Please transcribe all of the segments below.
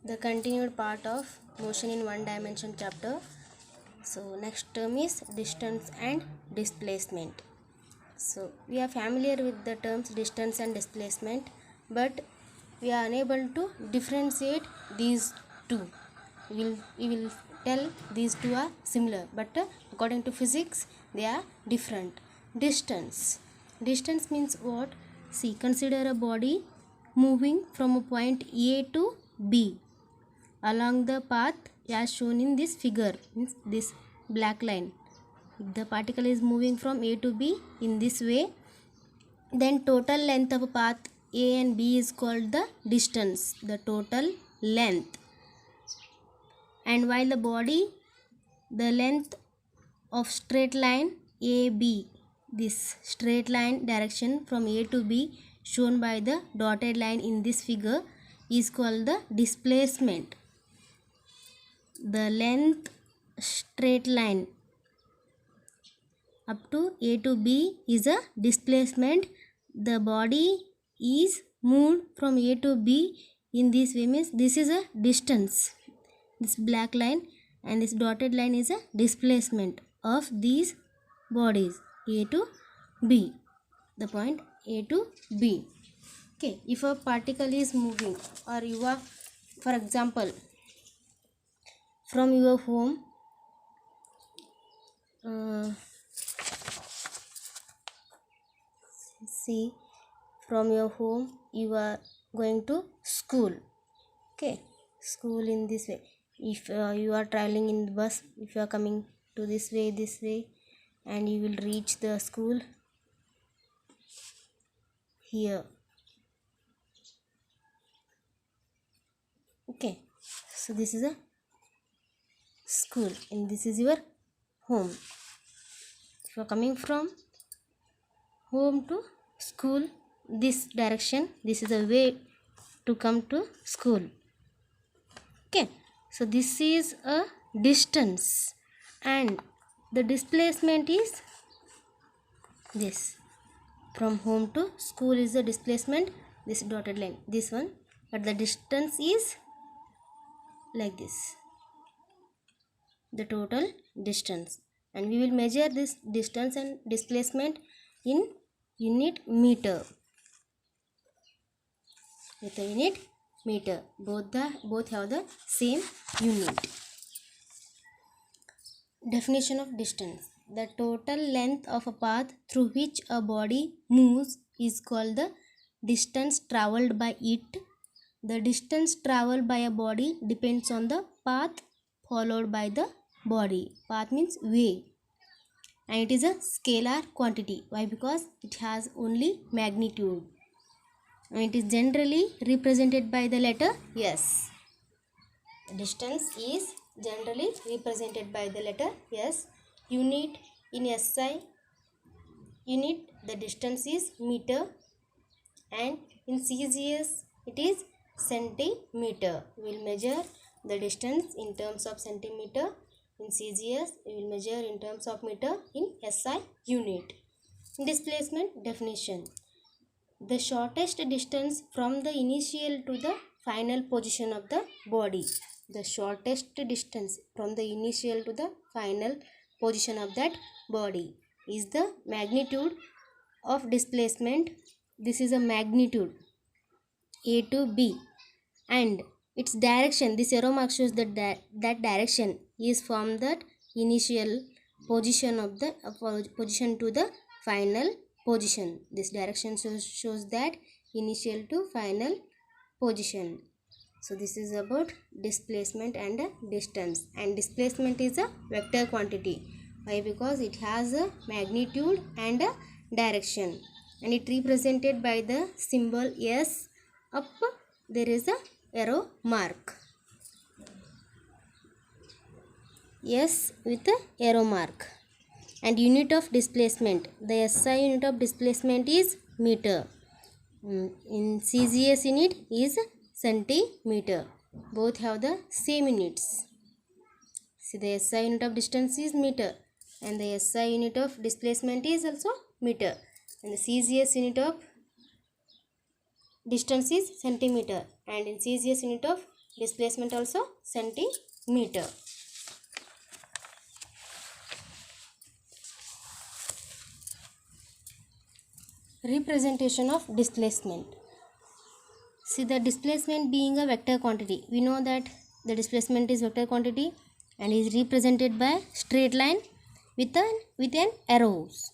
the continued part of motion in one dimension chapter. So next term is distance and displacement. So we are familiar with the terms distance and displacement, but we are unable to differentiate these two. We will tell these two are similar, but according to physics they are different. Distance means what? See, consider a body moving from a point A to B along the path as shown in this figure, means this black line. If the particle is moving from A to B in this way, then total length of a path A and B is called the distance, the total length. And while the length of straight line AB, this straight line direction from A to B shown by the dotted line in this figure is called the displacement. The length straight line up to A to B is a displacement. The body is moved from A to B in this way, means this is a distance. This black line and this dotted line is a displacement of these bodies A to B, the point A to B. Okay, if a particle is moving, or you are, for example, from your home see, from your home you are going to school. Okay, school in this way. If you are traveling in the bus, if you are coming to this way, and you will reach the school here. Okay, so this is a school and this is your home. If you are coming from home to school, this direction, this is a way to come to school. Okay, so this is a distance, and the displacement is this. From home to school is the displacement, this dotted line, this one, but the distance is like this, the total distance. And we will measure this distance and displacement in unit meter, with a unit meter. Both have the same unit. Definition of distance: the total length of a path through which a body moves is called the distance travelled by it. The distance travelled by a body depends on the path followed by the body. Path means way, and it is a scalar quantity. Why? Because it has only magnitude, and it is generally represented by the letter S. Distance is generally represented by the letter S. Unit in SI unit, the distance is meter, and in CGS it is centimeter. We will measure the distance in terms of centimeter in CGS, we will measure in terms of meter in SI unit. Displacement definition: the shortest distance from the initial to the final position of the body. The shortest distance from the initial to the final position of that body is the magnitude of displacement. This is a magnitude A to B, and its direction, this arrow mark shows that that direction is from that initial position of the position to the final position. This direction shows that initial to final position. So this is about displacement and distance, and displacement is a vector quantity. Why? Because it has a magnitude and a direction, and it represented by the symbol S. Up there is a arrow mark, S with a arrow mark. And unit of displacement, the SI unit of displacement is meter. In CGS unit is centimeter. Both have the same units. See, the SI unit of distance is meter, and the SI unit of displacement is also meter, and the CGS unit of distance is centimeter, and in CGS unit of displacement also centimeter. Representation of displacement. See, the displacement being a vector quantity, we know that the displacement is vector quantity and is represented by straight line with an arrows.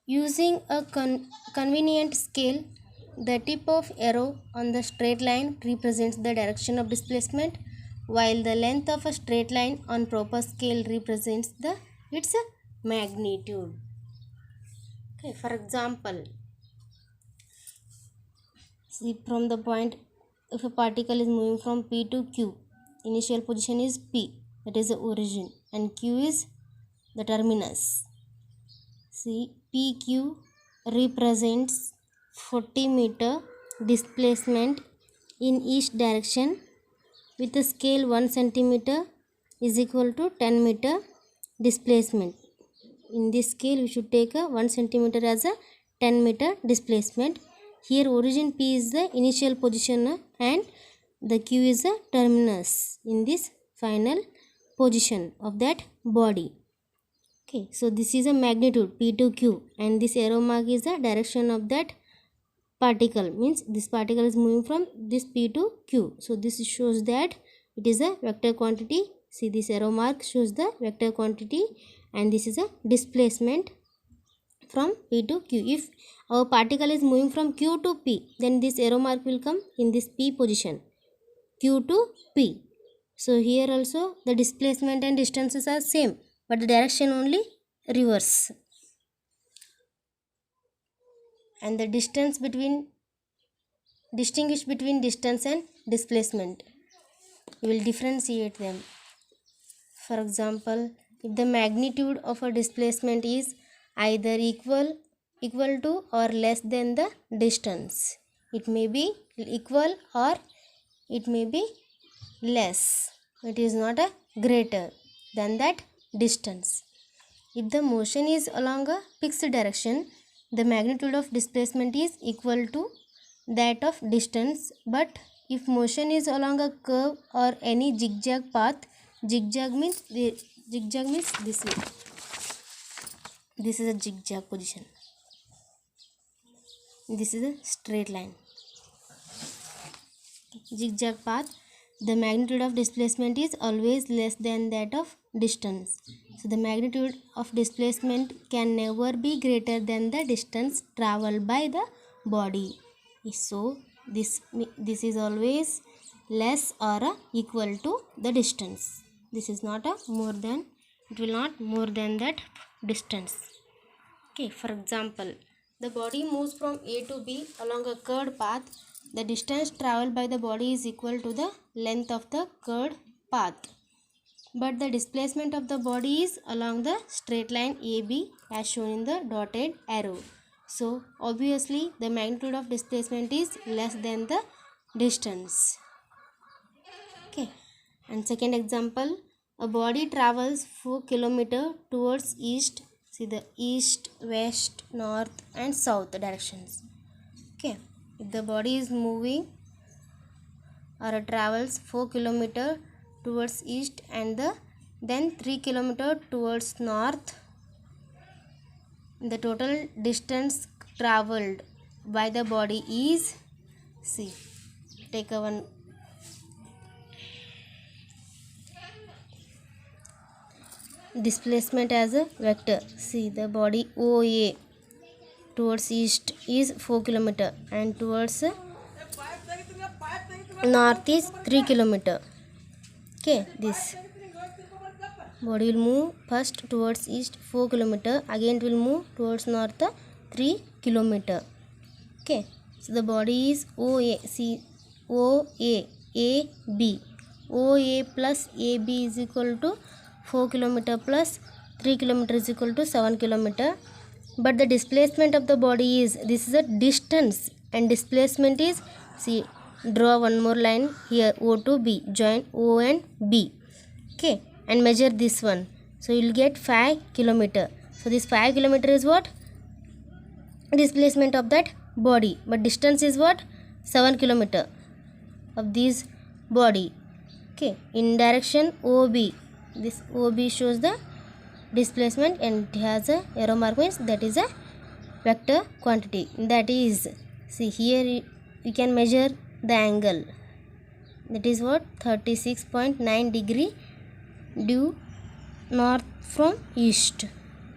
Using a convenient scale, the tip of arrow on the straight line represents the direction of displacement, while the length of a straight line on proper scale represents its magnitude. Okay, for example, see, from the point, if a particle is moving from P to Q, initial position is P, that is the origin, and Q is the terminus. See, PQ represents 40 meter displacement in each direction with a scale 1 centimeter is equal to 10 meter displacement. In this scale, we should take a 1 centimeter as a 10 meter displacement. Here origin P is the initial position and the Q is the terminus in this final position of that body. Okay, so this is a magnitude P to Q and this arrow mark is the direction of that particle, means this particle is moving from this P to Q. So this shows that it is a vector quantity. See, this arrow mark shows the vector quantity and this is a displacement from P to Q. If our particle is moving from Q to P, then this arrow mark will come in this P position, Q to P. So here also the displacement and distances are same, but the direction only reverse. And the distance between, distinguish between distance and displacement, we will differentiate them. For example, if the magnitude of a displacement is either equal to or less than the distance, it may be equal or it may be less, it is not a greater than that distance. If the motion is along a fixed direction, the magnitude of displacement is equal to that of distance, but if motion is along a curve or any zigzag path, zigzag means this way, this is a zigzag position, this is a straight line, zigzag path, the magnitude of displacement is always less than that of distance. So the magnitude of displacement can never be greater than the distance traveled by the body. So this is always less or equal to the distance. This is not a more than, it will not more than that distance. Okay, for example, the body moves from A to B along a curved path. The distance traveled by the body is equal to the length of the curved path, but the displacement of the body is along the straight line AB as shown in the dotted arrow. So obviously the magnitude of displacement is less than the distance. Okay, and second example, a body travels 4 km towards east. See, the east, west, north and south directions. Okay, if the body is moving or travels 4 km towards east and then 3 km towards north, the total distance traveled by the body is, see, take a one displacement as a vector. See, the body OA towards east is 4 km and towards north is 3 km. Okay, this body will move first towards east 4 km, again it will move towards north 3 km. Okay, so the body is OA. See, OA, AB, OA plus AB is equal to 4 km plus 3 km is equal to 7 km, but the displacement of the body is, this is a distance and displacement is, see, draw one more line here, O to B, join O and B. Okay, and measure this one, so you will get 5 km. So this 5 km is what? Displacement of that body, but distance is what? 7 km. of this body. Okay, in direction OB, this OB shows the displacement and it has a arrow mark, means that is a vector quantity. That is, see here we can measure the angle, that is what, 36.9 degree due north from east.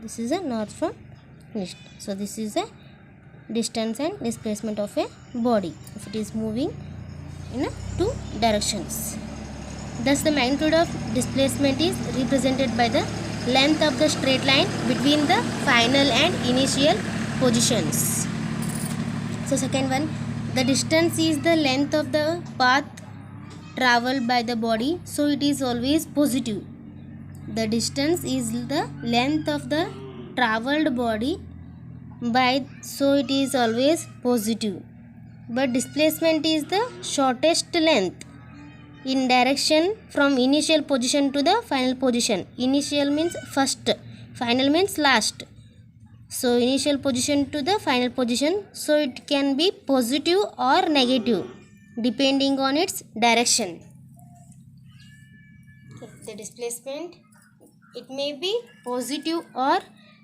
This is a north from east. So this is a distance and displacement of a body if it is moving in two directions. Thus the magnitude of displacement is represented by the length of the straight line between the final and initial positions. So second one, the distance is the length of the path traveled by the body, so it is always positive. The distance is the length of the traveled body by, so it is always positive. But displacement is the shortest length in direction from initial position to the final position. Initial means first, final means last. So initial position to the final position, so it can be positive or negative depending on its direction. The displacement, it may be positive or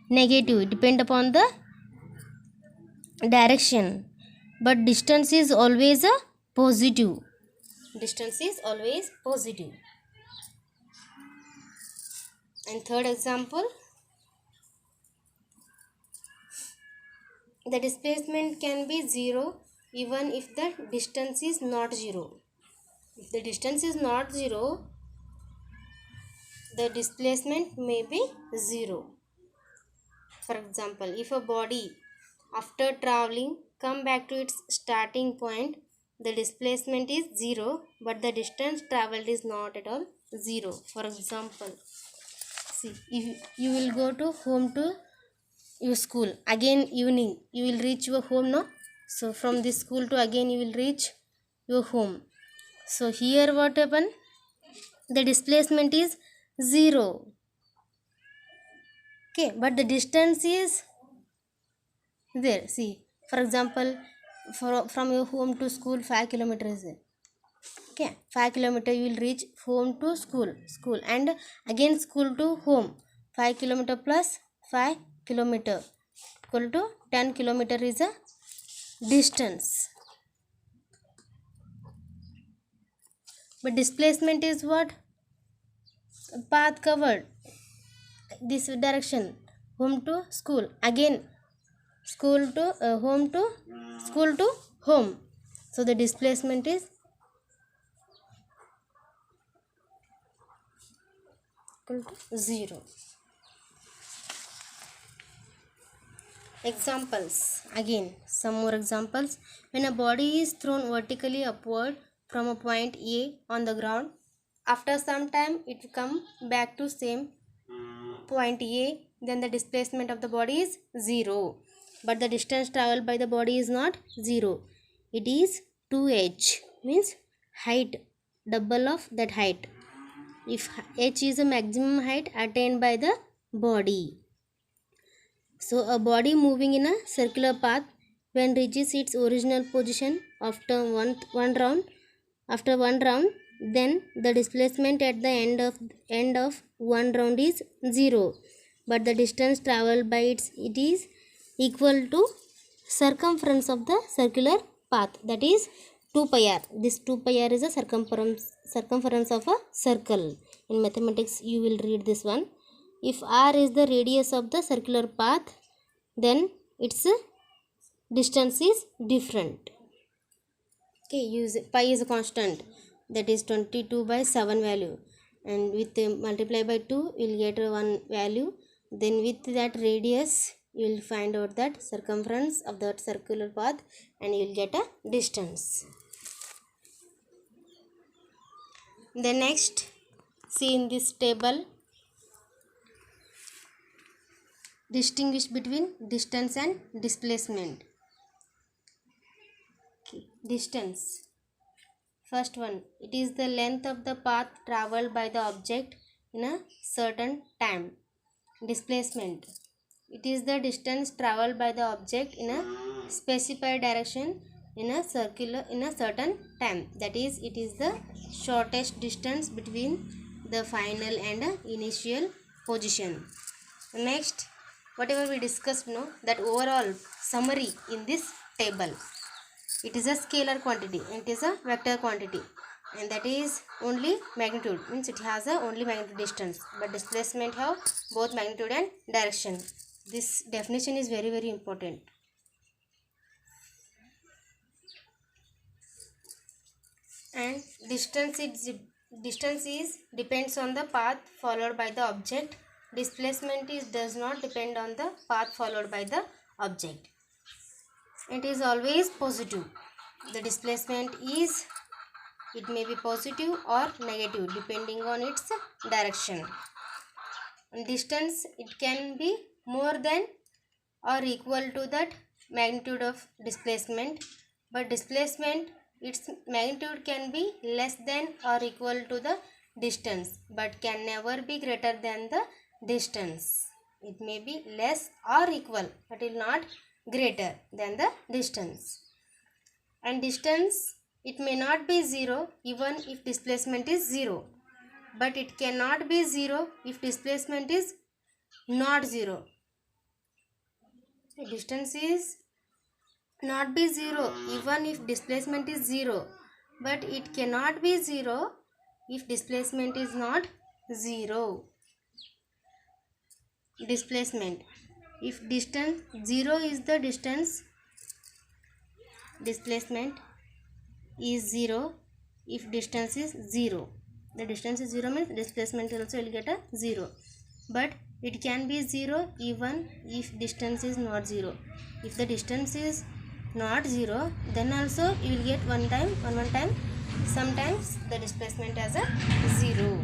negative, depend upon the direction, but distance is always a positive. Distance is always positive. And third example, the displacement can be 0 even if the distance is not 0. If the distance is not 0, the displacement may be 0. For example, if a body after traveling come back to its starting point, the displacement is 0, but the distance traveled is not at all 0. For example, see, if you will go to home to your school, again evening you will reach your home, no? So from this school to again you will reach your home. So here what happened, the displacement is 0. Okay, but the distance is there. See, for example, from your home to school 5 kilometers is there. Okay, 5 kilometer you will reach home to school and again school to home. 5 kilometer plus 5 kilometer equal to 10 kilometer is a distance. But displacement is what, path covered, this direction, home to school, again school to home to school to home. So the displacement is equal to 0. Examples, again some more examples. When a body is thrown vertically upward from a point A on the ground, after some time it will come back to same point A, then the displacement of the body is 0, but the distance traveled by the body is not 0. It is 2h, means height, double of that height, if h is the maximum height attained by the body. So a body moving in a circular path, when reaches its original position after one round, then the displacement at the end of one round is 0, but the distance traveled by it is equal to circumference of the circular path, that is 2 pi r. This 2 pi r is a circumference of a circle. In mathematics you will read this one. If r is the radius of the circular path, then its distance is different. Okay, use pi is a constant, that is 22 by 7 value, and with multiply by 2 you will get one value. Then with that radius you will find out that circumference of that circular path and you will get a distance. Then next, see in this table, distinguish between distance and displacement. Okay, distance, first one, it is the length of the path traveled by the object in a certain time. Displacement, it is the distance traveled by the object in a specified direction in a certain time. That is, it is the shortest distance between the final and initial position. Next, whatever we discussed, that overall summary in this table, it is a scalar quantity, it is a vector quantity, and that is only magnitude, means it has a only magnitude distance, but displacement have both magnitude and direction. This definition is very, very important. And distance is depends on the path followed by the object. Displacement does not depend on the path followed by the object. It is always positive. The displacement is, it may be positive or negative depending on its direction. And distance, it can be more than or equal to that magnitude of displacement, but displacement, its magnitude can be less than or equal to the distance, but can never be greater than the distance. It may be less or equal, but it will not greater than the distance. And distance, it may not be 0 even if displacement is 0, but it cannot be 0 if displacement is not 0. Distance is not be 0 even if displacement is 0, but it cannot be 0 if displacement is not 0. Displacement, if distance 0 is the distance, displacement is 0 if distance is 0. The distance is 0 means displacement also will get a 0, but it can be 0 even if distance is not 0. If the distance is not 0, then also you will get one time sometimes the displacement as a 0.